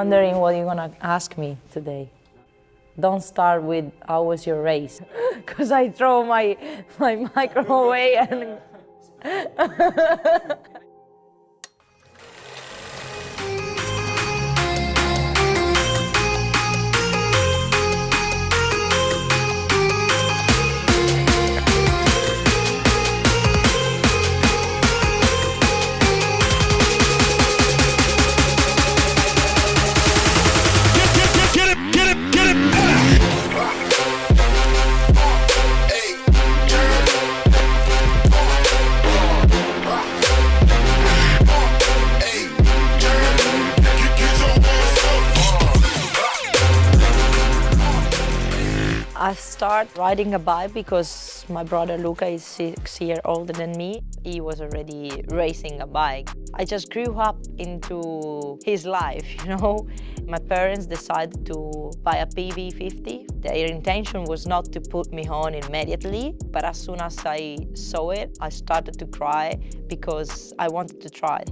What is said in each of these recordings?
wondering what you're gonna ask me today. Don't start with how was your race, because I throw my microphone away and I started riding a bike because my brother Luca is 6 years older than me. He was already racing a bike. I just grew up into his life, you know. My parents decided to buy a PV50. Their intention was not to put me on immediately, but as soon as I saw it, I started to cry because I wanted to try.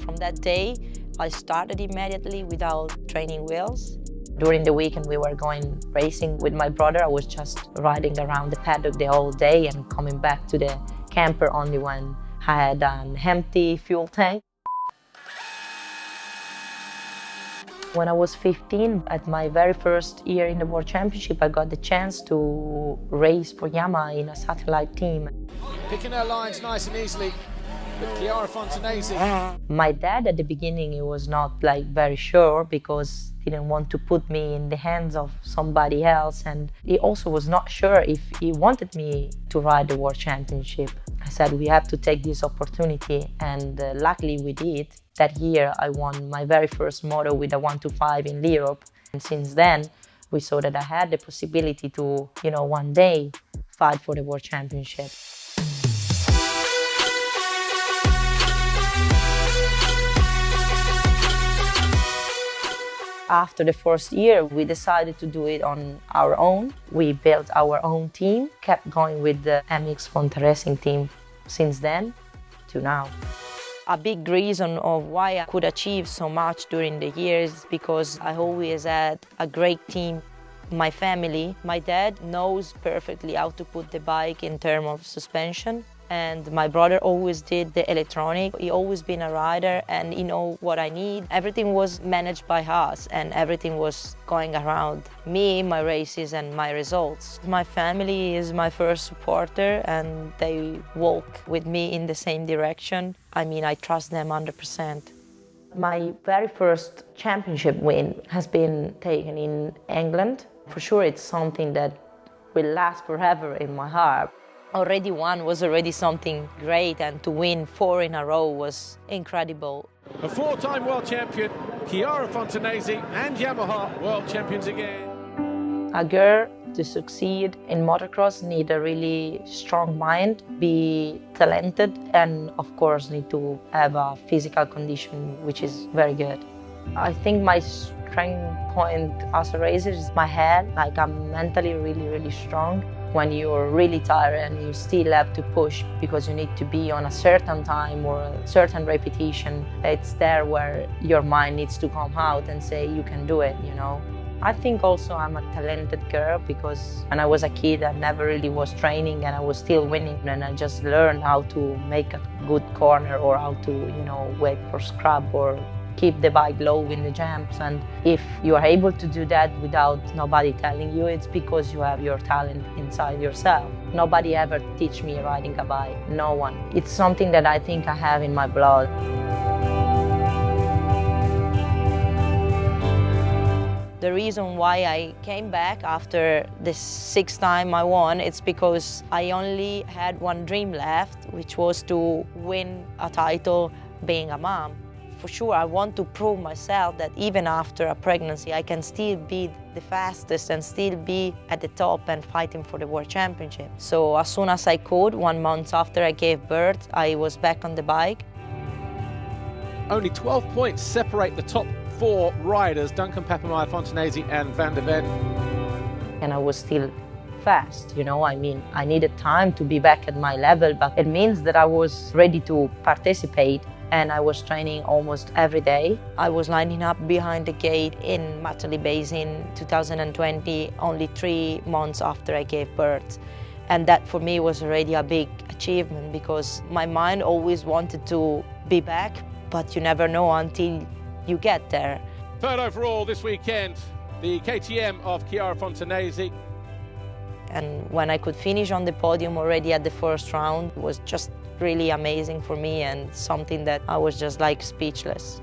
From that day, I started immediately without training wheels. During the weekend, we were going racing with my brother. I was just riding around the paddock the whole day and coming back to the camper only when I had an empty fuel tank. When I was 15, at my very first year in the World Championship, I got the chance to race for Yamaha in a satellite team. Picking her lines nice and easily. Chiara Fontanesi. My dad at the beginning, he was not very sure because he didn't want to put me in the hands of somebody else, and he also was not sure if he wanted me to ride the World Championship. I said we have to take this opportunity, and luckily we did. That year I won my very first moto with a 125 in Europe, and since then we saw that I had the possibility to, one day fight for the World Championship. After the first year, we decided to do it on our own. We built our own team, kept going with the MX Fonta Racing team since then to now. A big reason of why I could achieve so much during the years is because I always had a great team. My family, my dad knows perfectly how to put the bike in terms of suspension. And my brother always did the electronic. He always been a rider and he know what I need. Everything was managed by us and everything was going around me, my races and my results. My family is my first supporter and they walk with me in the same direction. I trust them 100%. My very first championship win has been taken in England. For sure it's something that will last forever in my heart. Already one was already something great, and to win 4 in a row was incredible. A 4-time world champion, Chiara Fontanesi, and Yamaha world champions again. A girl to succeed in motocross need a really strong mind, be talented, and of course need to have a physical condition which is very good. I think my strength point as a racer is my head. I'm mentally really strong. When you're really tired and you still have to push because you need to be on a certain time or a certain repetition, it's there where your mind needs to come out and say you can do it, I think also I'm a talented girl because when I was a kid I never really was training and I was still winning, and I just learned how to make a good corner or how to, wait for scrub or keep the bike low in the jumps. And if you are able to do that without nobody telling you, it's because you have your talent inside yourself. Nobody ever teach me riding a bike, no one. It's something that I think I have in my blood. The reason why I came back after the 6th time I won, it's because I only had one dream left, which was to win a title being a mom. For sure, I want to prove myself that even after a pregnancy, I can still be the fastest and still be at the top and fighting for the World Championship. So as soon as I could, 1 month after I gave birth, I was back on the bike. Only 12 points separate the top 4 riders, Duncan Papameyer, Fontanesi and Van der Ven. And I was still fast, I needed time to be back at my level, but it means that I was ready to participate and I was training almost every day. I was lining up behind the gate in Matterley Basin 2020, only 3 months after I gave birth. And that for me was already a big achievement because my mind always wanted to be back, but you never know until you get there. Third overall this weekend, the KTM of Chiara Fontanesi. And when I could finish on the podium already at the first round, it was just really amazing for me and something that I was just like speechless.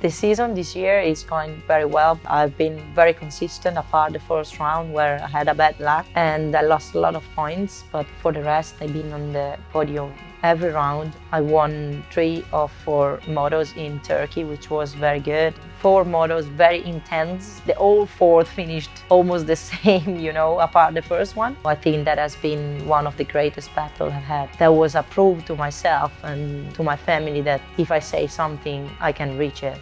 The season this year is going very well. I've been very consistent apart the first round where I had a bad luck and I lost a lot of points, but for the rest I've been on the podium every round. I won 3 of 4 motos in Turkey, which was very good. 4 motos, very intense. The all 4 finished almost the same, you know, apart the first one. I think that has been one of the greatest battles I've had. That was a proof to myself and to my family that if I say something, I can reach it.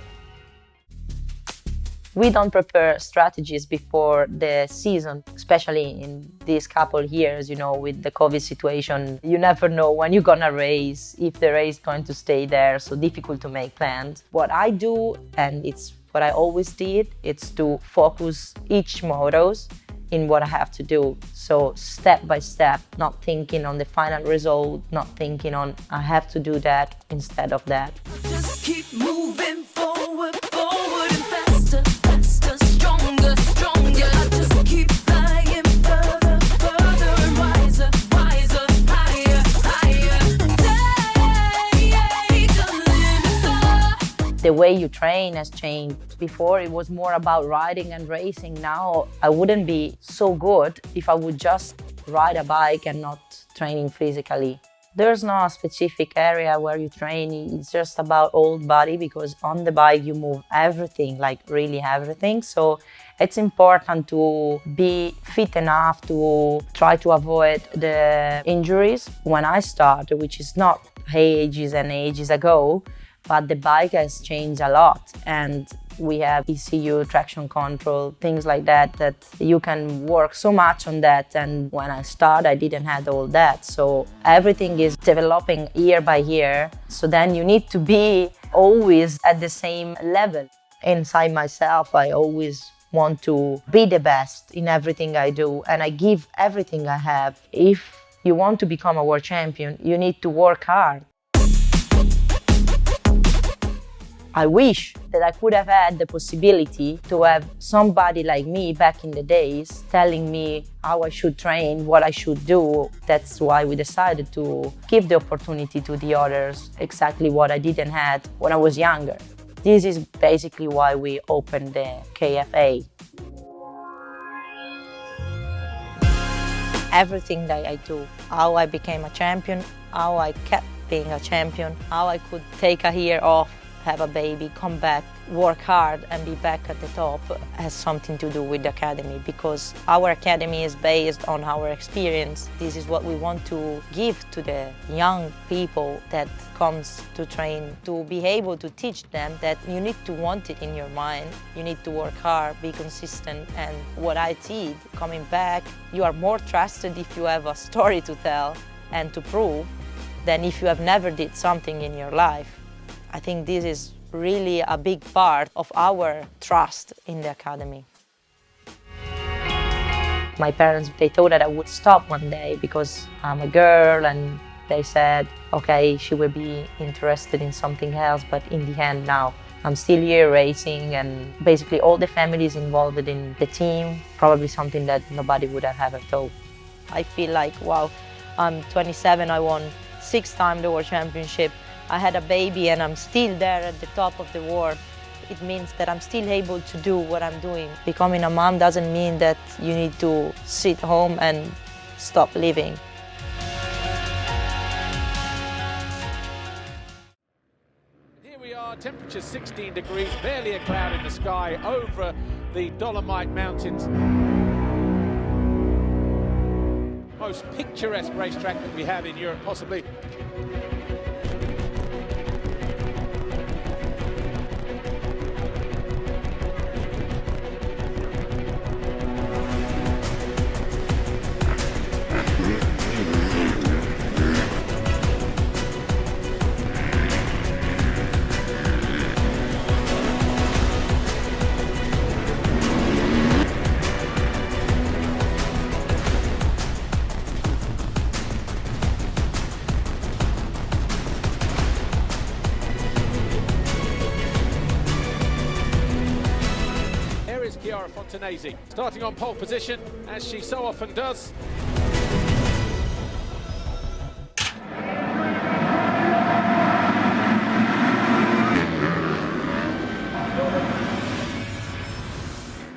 We don't prepare strategies before the season, especially in these couple of years, you know, with the COVID situation. You never know when you're gonna race, if the race is going to stay there, so difficult to make plans. What I do, and it's what I always did, it's to focus each motos in what I have to do. So step by step, not thinking on the final result, not thinking on I have to do that instead of that. Just keep moving forward, forward and faster, faster, stronger, stronger. Just keep flying further, further and wiser, wiser, higher, higher. Take the limits up. The way you train has changed. Before it was more about riding and racing. Now I wouldn't be so good if I would just ride a bike and not training physically. There's no specific area where you train, it's just about whole body because on the bike you move everything, like really everything. So it's important to be fit enough to try to avoid the injuries. When I started, which is not ages and ages ago, but the bike has changed a lot and we have ECU, traction control, things like that, that you can work so much on that. And when I started, I didn't have all that. So everything is developing year by year. So then you need to be always at the same level. Inside myself, I always want to be the best in everything I do. And I give everything I have. If you want to become a world champion, you need to work hard. I wish that I could have had the possibility to have somebody like me back in the days telling me how I should train, what I should do. That's why we decided to give the opportunity to the others, exactly what I didn't have when I was younger. This is basically why we opened the KFA. Everything that I do, how I became a champion, how I kept being a champion, how I could take a year off, have a baby, come back, work hard and be back at the top has something to do with the academy because our academy is based on our experience. This is what we want to give to the young people that comes to train, to be able to teach them that you need to want it in your mind, you need to work hard, be consistent. And what I did, coming back, you are more trusted if you have a story to tell and to prove than if you have never did something in your life. I think this is really a big part of our trust in the academy. My parents, they thought that I would stop one day because I'm a girl and they said, okay, she will be interested in something else, but in the end now, I'm still here racing and basically all the families involved in the team, probably something that nobody would have ever thought. I feel like, wow, I'm 27, I won 6 times the World Championship. I had a baby and I'm still there at the top of the world. It means that I'm still able to do what I'm doing. Becoming a mom doesn't mean that you need to sit home and stop living. Here we are, temperature 16 degrees, barely a cloud in the sky over the Dolomite Mountains. Most picturesque racetrack that we have in Europe, possibly. Fontanesi starting on pole position, as she so often does.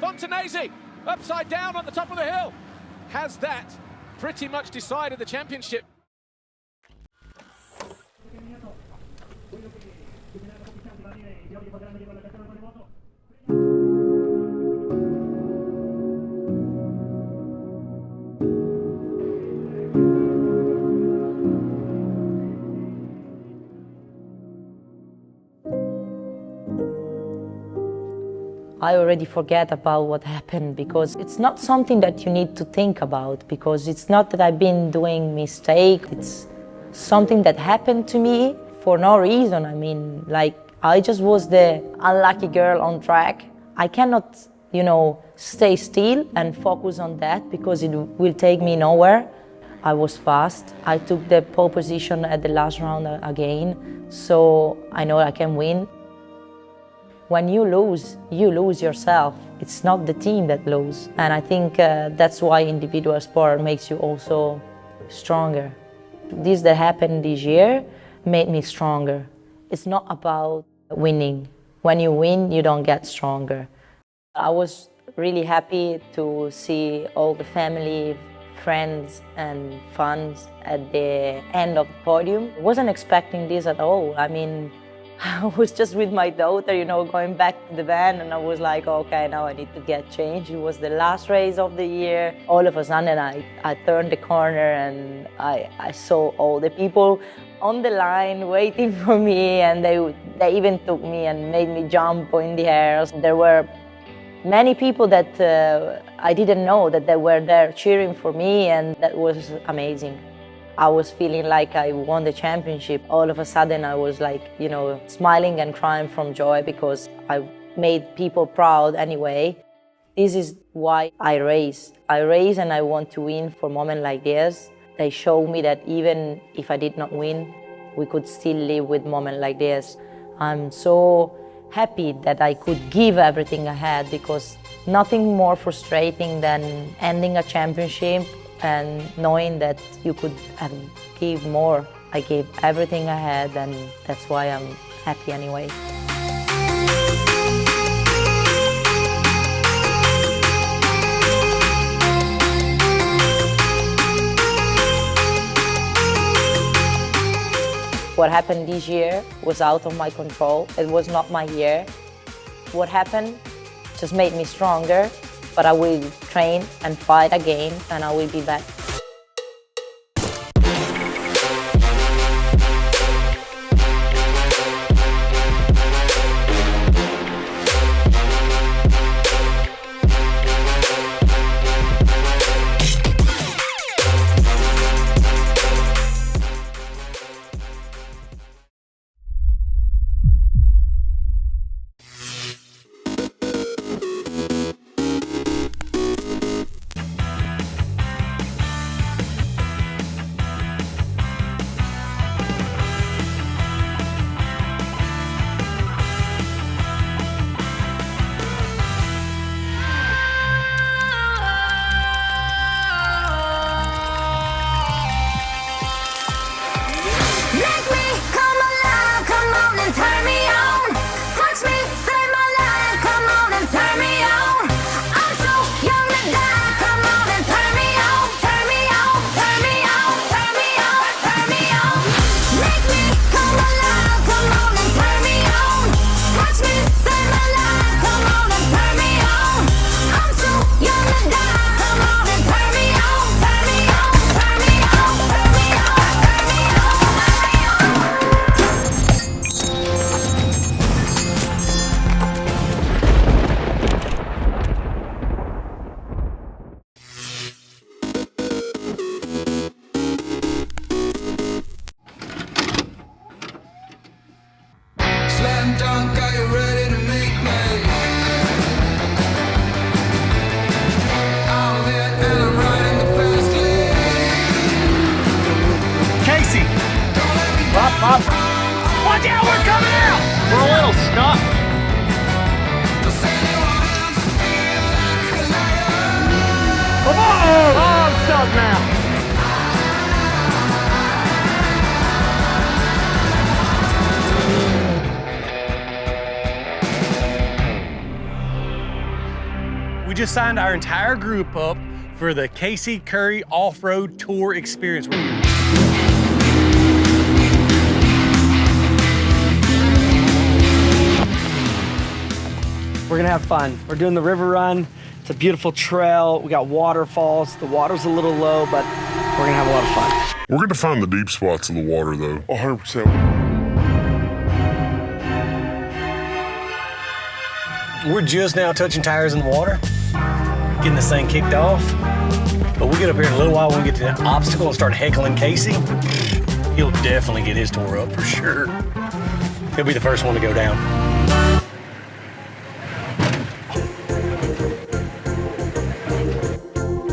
Fontanesi, upside down on the top of the hill. Has that pretty much decided the championship? I already forget about what happened because it's not something that you need to think about, because it's not that I've been doing mistake. It's something that happened to me for no reason. I mean, like, I just was the unlucky girl on track. I cannot, stay still and focus on that because it will take me nowhere. I was fast. I took the pole position at the last round again, so I know I can win. When you lose yourself. It's not the team that loses. And I think that's why individual sport makes you also stronger. This that happened this year made me stronger. It's not about winning. When you win, you don't get stronger. I was really happy to see all the family, friends and fans at the end of the podium. I wasn't expecting this at all. I mean, I was just with my daughter, going back to the van, and I was like, okay, now I need to get changed. It was the last race of the year. All of a sudden, I turned the corner and I saw all the people on the line waiting for me, and they even took me and made me jump in the air. There were many people that I didn't know that they were there cheering for me, and that was amazing. I was feeling like I won the championship. All of a sudden I was like, smiling and crying from joy because I made people proud anyway. This is why I race. I race and I want to win for moments like this. They show me that even if I did not win, we could still live with moments like this. I'm so happy that I could give everything I had, because nothing more frustrating than ending a championship and knowing that you could have give more. I gave everything I had, and that's why I'm happy anyway. What happened this year was out of my control. It was not my year. What happened just made me stronger. But I will train and fight again, and I will be back. we just signed our entire group up for the Casey Curry Off-Road Tour Experience. We're gonna have fun. We're doing the river run. It's a beautiful trail. We got waterfalls. The water's a little low, but we're gonna have a lot of fun. We're going to find the deep spots of the water, though. 100%. We're just now touching tires in the water, getting this thing kicked off. But we'll get up here in a little while when we get to that obstacle and start heckling Casey. He'll definitely get his tour up for sure. He'll be the first one to go down.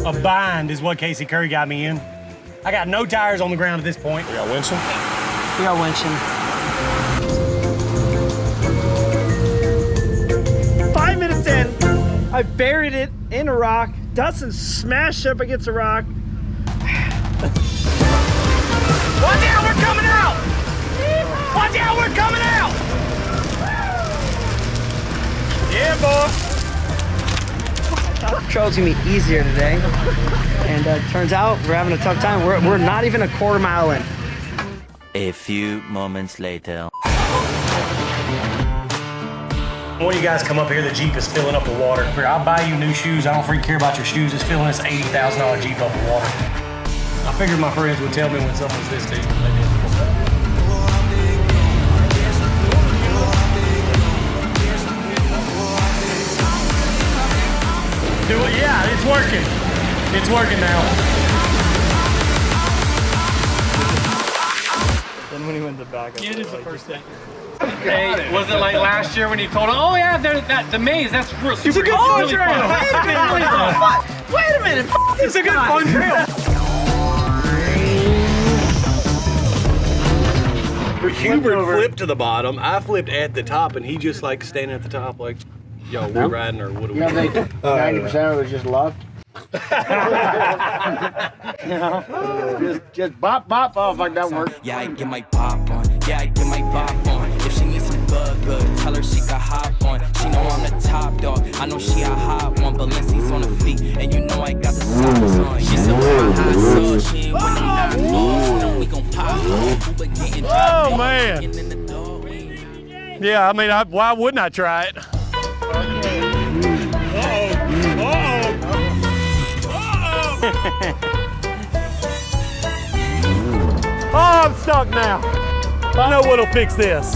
A bind is what Casey Curry got me in. I got no tires on the ground at this point. We got winching? We got winching. 5 minutes in, I buried it in a rock. Dustin smashed up against a rock. Watch out, we're coming out! Watch out, we're coming out! Yeah, boy. The trail's gonna be easier today. And turns out we're having a tough time. We're not even a quarter mile in. A few moments later. When you guys come up here, the Jeep is filling up with water. I'll buy you new shoes. I don't freaking care about your shoes. It's filling this $80,000 Jeep up with water. I figured my friends would tell me when something's this deep. Do it, yeah, it's working. It's working now. Then when he went to back up. It is the first day. Hey, was it like last year when he told him, oh yeah, the maze, that's real super good. Really fun. Wait a minute. It's a good fun trail. Hubert flipped to the bottom. I flipped at the top, and he just like standing at the top, like, yo, we're riding or what are we doing? 90% of it was just luck. You know, just bop off like that work. Yeah, I get my pop on. Yeah, I get my bop on. If she needs some good, tell her she can hop on. She know I'm the top dog. I know she a hot one. Balenci's on her feet, and you know I got the socks on. She said hot sauce. She ain't when I'm not lost. Know we gon' pop on. Oh man. Yeah, I mean, why wouldn't I try it? Oh, I'm stuck now. I know what'll fix this.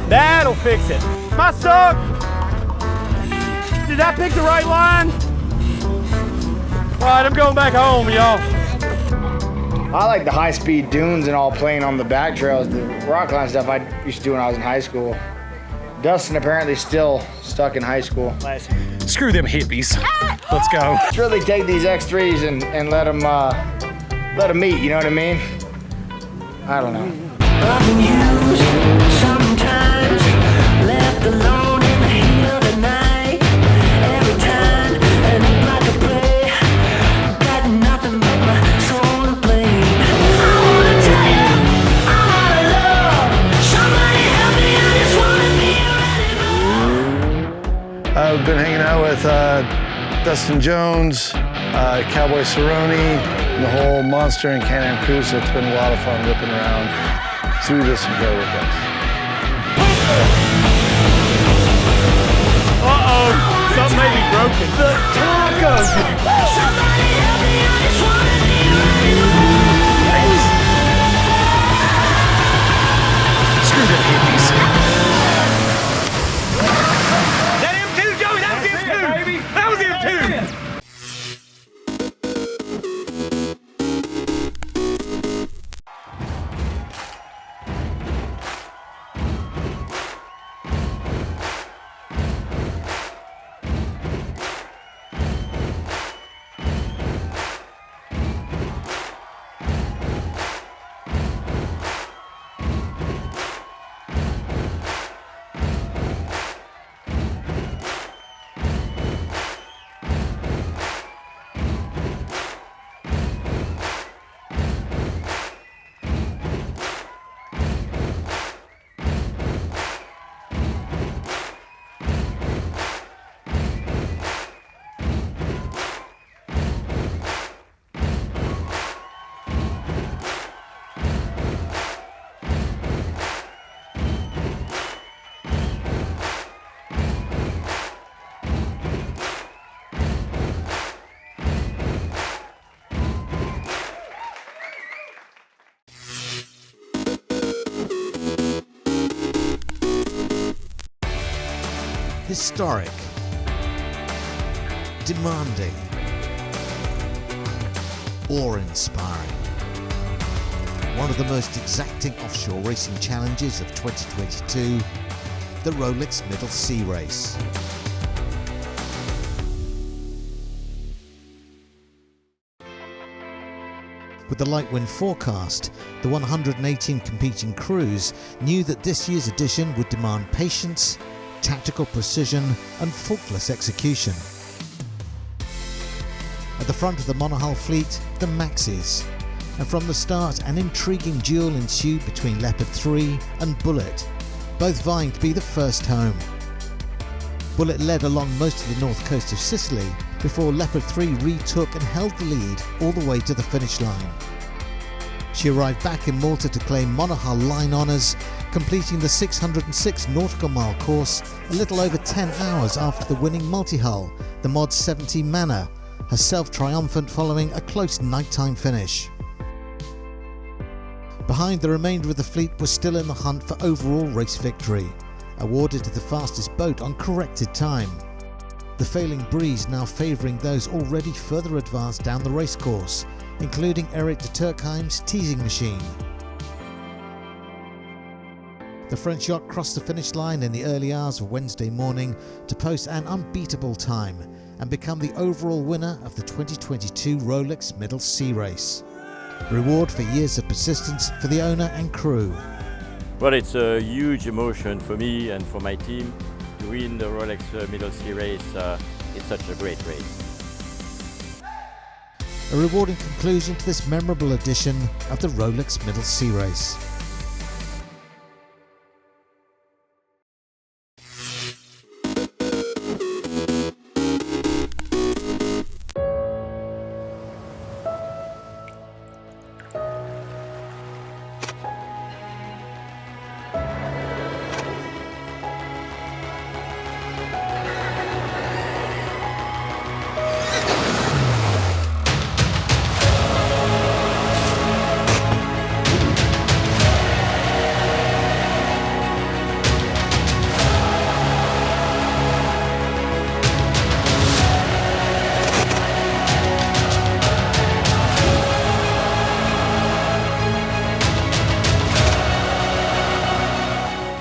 That'll fix it. Am I stuck? Did I pick the right line? All right, I'm going back home, y'all. I like the high-speed dunes and all playing on the back trails. The rock climb stuff I used to do when I was in high school. Dustin apparently still stuck in high school. Screw them hippies. Let's go. Let's really take these X3s and let them meet, you know what I mean? I don't know. Sometimes left alone in the heat of the night. Every time and like a play, got nothing but my soul to blame. I wanna tell you, I wanna love. Somebody help me, I just wanna be ready. I've been hanging out with Dustin Jones, Cowboy Cerrone, and the whole Monster and Can-Am crew, so it's been a lot of fun ripping around through this and go with us. Uh-oh, something may be broken. The tacos! Somebody help me, I just wanna be ready. Screw them hippies. That M2, Joey, that was M2! That was M2! historic, demanding, awe-inspiring. One of the most exacting offshore racing challenges of 2022, the Rolex Middle Sea Race. With the light wind forecast, the 118 competing crews knew that this year's edition would demand patience, tactical precision and faultless execution. At the front of the monohull fleet, the Maxes, and from the start an intriguing duel ensued between Leopard 3 and Bullet, both vying to be the first home. Bullet led along most of the north coast of Sicily before Leopard 3 retook and held the lead all the way to the finish line. She arrived back in Malta to claim monohull line honours, completing the 606 nautical mile course a little over 10 hours after the winning multi-hull, the Mod 70 Manor, herself triumphant following a close nighttime finish. Behind, the remainder of the fleet was still in the hunt for overall race victory, awarded to the fastest boat on corrected time. The failing breeze now favouring those already further advanced down the racecourse, including Eric de Turckheim's teasing machine. The French yacht crossed the finish line in the early hours of Wednesday morning to post an unbeatable time and become the overall winner of the 2022 Rolex Middle Sea Race. Reward for years of persistence for the owner and crew. Well, it's a huge emotion for me and for my team to win the Rolex Middle Sea Race. It's such a great race. A rewarding conclusion to this memorable edition of the Rolex Middle Sea Race.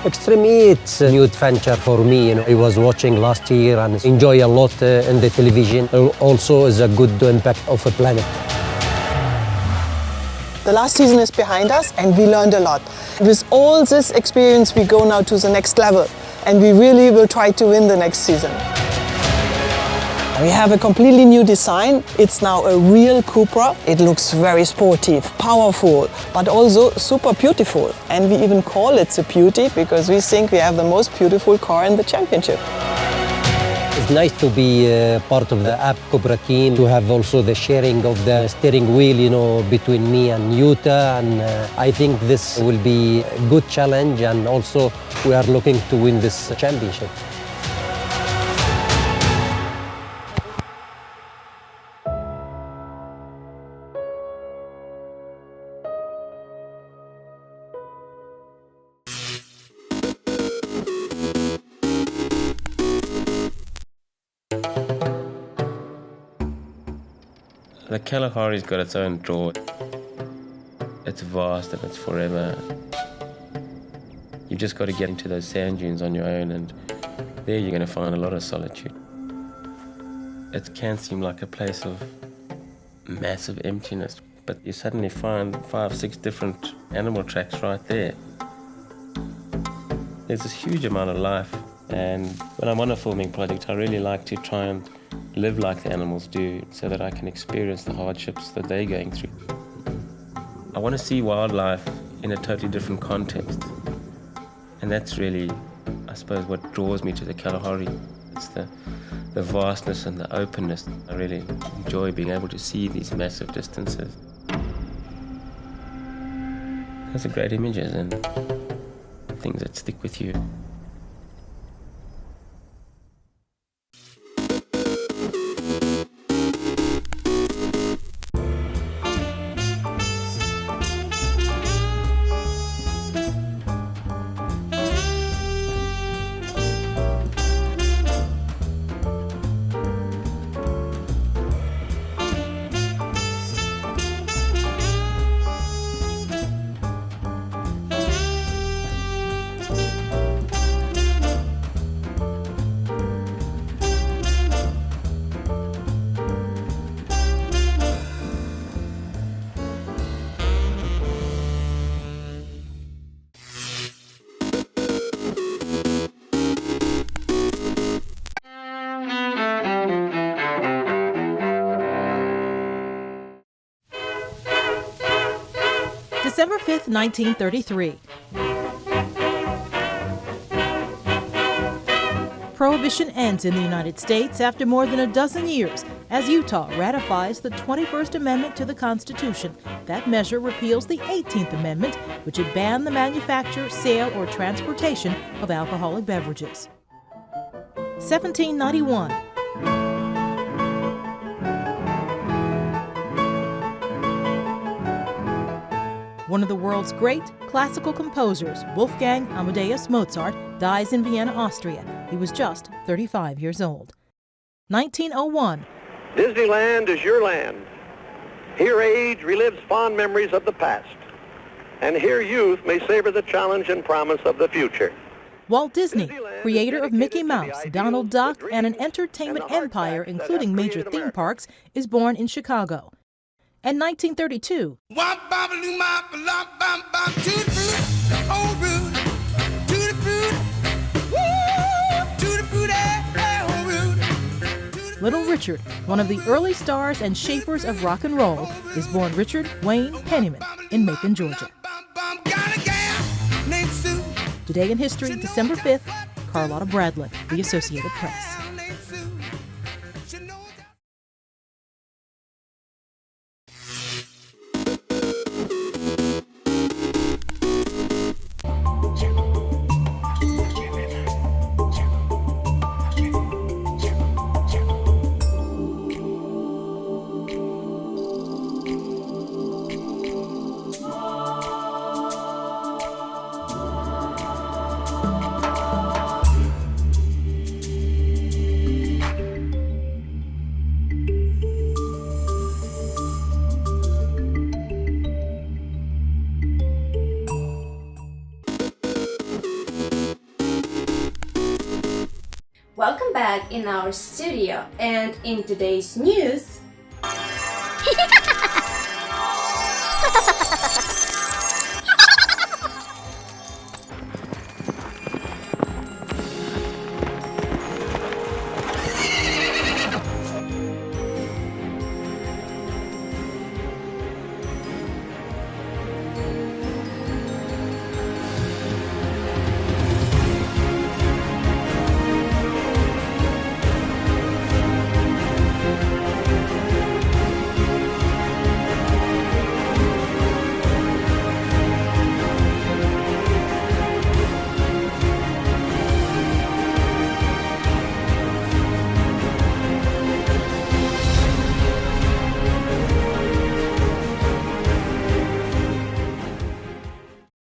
Extreme, it's a new adventure for me. I was watching last year and enjoy a lot in the television. Also is a good impact of a planet. The last season is behind us and we learned a lot. With all this experience we go now to the next level and we really will try to win the next season. We have a completely new design. It's now a real Cupra. It looks very sportive, powerful, but also super beautiful. And we even call it the beauty because we think we have the most beautiful car in the championship. It's nice to be part of the App Cupra team, to have also the sharing of the steering wheel, between me and Yuta. And I think this will be a good challenge, and also we are looking to win this championship. The Kalahari's got its own draw. It's vast and it's forever. You've just got to get into those sand dunes on your own, and there you're going to find a lot of solitude. It can seem like a place of massive emptiness, but you suddenly find 5, 6 different animal tracks right there. There's this huge amount of life, and when I'm on a filming project, I really like to try and live like the animals do so that I can experience the hardships that they're going through. I want to see wildlife in a totally different context. And that's really, I suppose, what draws me to the Kalahari. It's the vastness and the openness. I really enjoy being able to see these massive distances. Those are great images and things that stick with you. December 5th, 1933. Prohibition ends in the United States after more than a dozen years as Utah ratifies the 21st Amendment to the Constitution. That measure repeals the 18th Amendment, which had banned the manufacture, sale, or transportation of alcoholic beverages. 1791. One of the world's great classical composers, Wolfgang Amadeus Mozart, dies in Vienna, Austria. He was just 35 years old. 1901. Disneyland is your land. Here age relives fond memories of the past. And here youth may savor the challenge and promise of the future. Walt Disney, creator of Mickey Mouse, Donald Duck, and an entertainment empire including major theme parks, is born in Chicago. And 1932. Little Richard, one of the early stars and shapers of rock and roll, is born Richard Wayne Penniman in Macon, Georgia. Today in history, December 5th, Carlotta Bradley, The Associated Press. Welcome back in our studio, and in today's news,